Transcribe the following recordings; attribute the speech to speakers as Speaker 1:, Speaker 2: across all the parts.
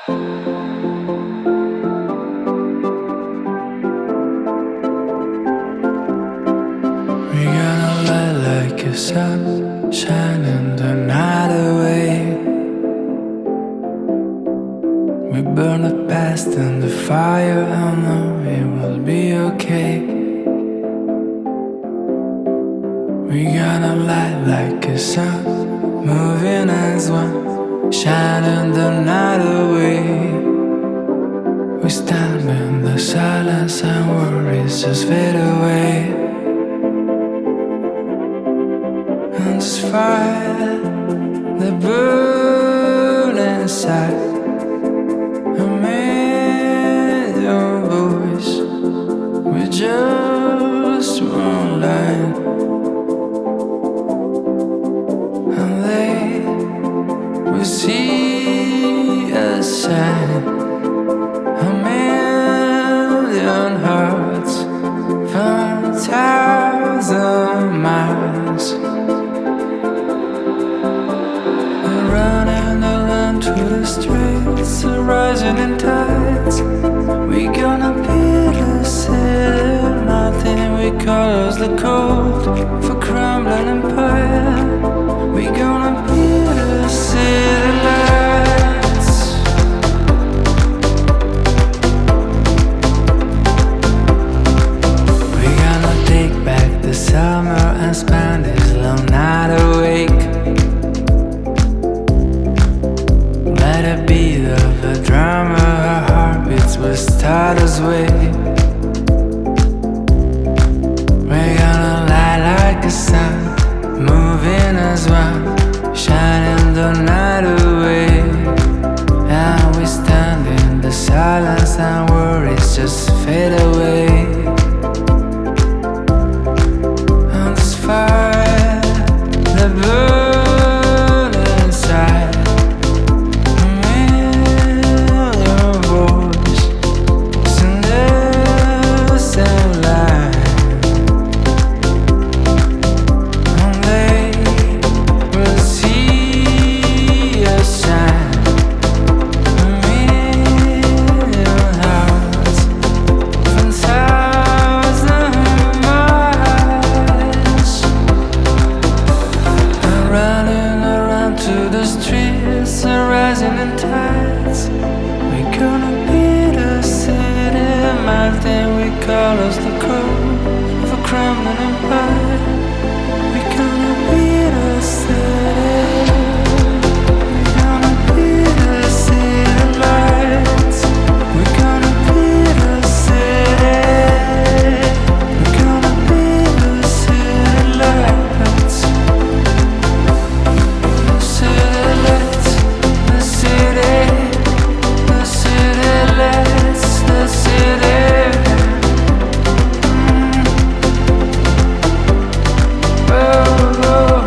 Speaker 1: We're gonna light like a sun, shining the night away. We burn the past in the fire, I know it will be okay. We're gonna light like a sun, moving as one, shining the night away. We stand in the silence and worries just fade away. And this fire that burns inside, a million voices with just one line. And they will see a sign, a million hearts from 1,000 miles. They're running along to the streets, the rising in tides. We gonna build a city, nothing we cause the cold for crumbling empire. We gonna build a city lights. We gonna take back the summer and spend this long night awake. Let it beat of a drummer, our heartbeats will start us way. We're gonna light like a sun, moving as one, shining the night away. And we stand in the silence and worries just fade away. And this fire that burns inside, a million voices in the same line. And they will see us shine, a million hearts from 1,000 miles. And running around to the streets, and rising in tides. We gonna beat a city, melting we call us the cold of a crumbling empire. We gonna beat a city. We gonna beat a city lights. We gonna beat a city. We gonna beat a city lights. The city lights, the city, the city lights, the city. Oh, oh.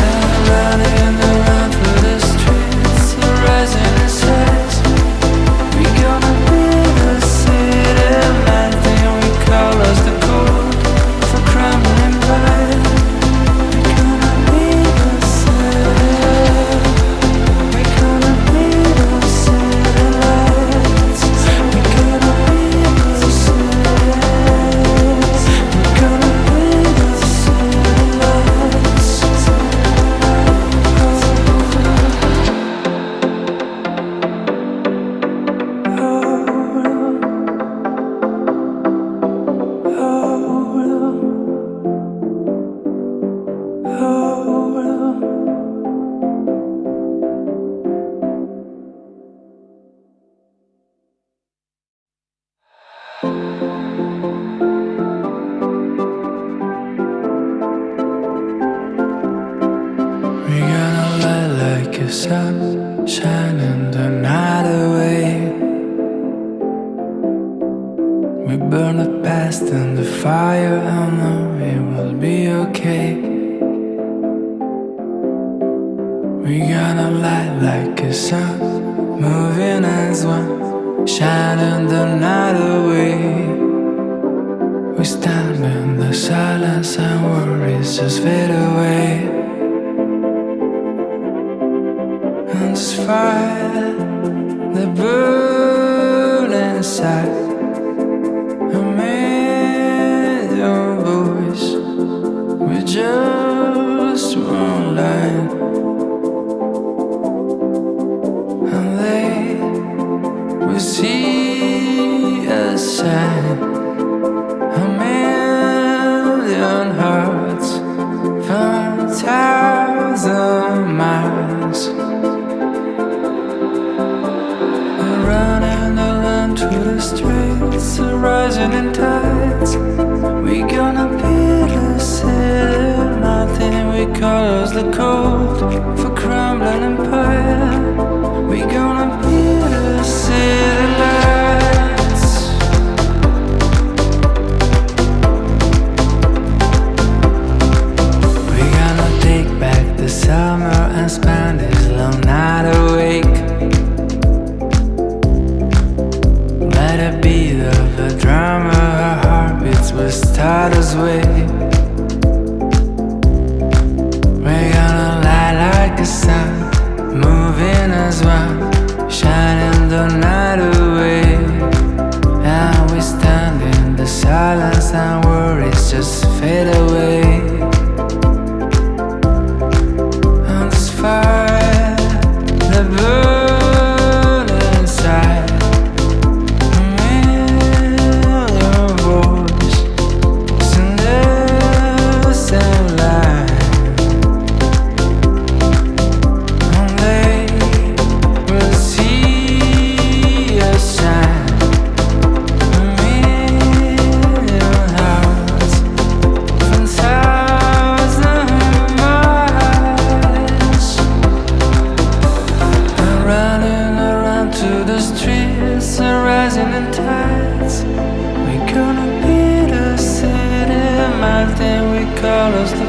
Speaker 1: And running around through the streets, the rising in sights. We gonna build a city, nothing we call us the cold of a crumbling empire. We gonna build a city. We gonna build a city lights. We gonna build a city. We gonna build a city lights. We gonna light like a sun, shining the night away. We burn the past in the fire, I know it will be okay. We gonna light like a sun, moving as one, shining the night away. We stand in the silence and worries just fade away. this fire that burns inside. A million voices with just one line, and they will see us shine. A million hearts from 1,000 miles. They're running along through the streets, rising in tides. We gonna build a city, nothing we call the cold for crumbling empire. We gonna build a city lights. We gonna take back the summer and spend this long night awake. By the beat of a drummer, our heartbeats will start us way. We're gonna light like a sun, moving as one, shining the night away. And we stand in the silence and worries just fade away. On this fire that burns inside. A million voices in the same line, and they will see us shine. A million hearts from 1,000 miles. I'm running around to the streets, rising in tides. We gonna build a city, melting we call us the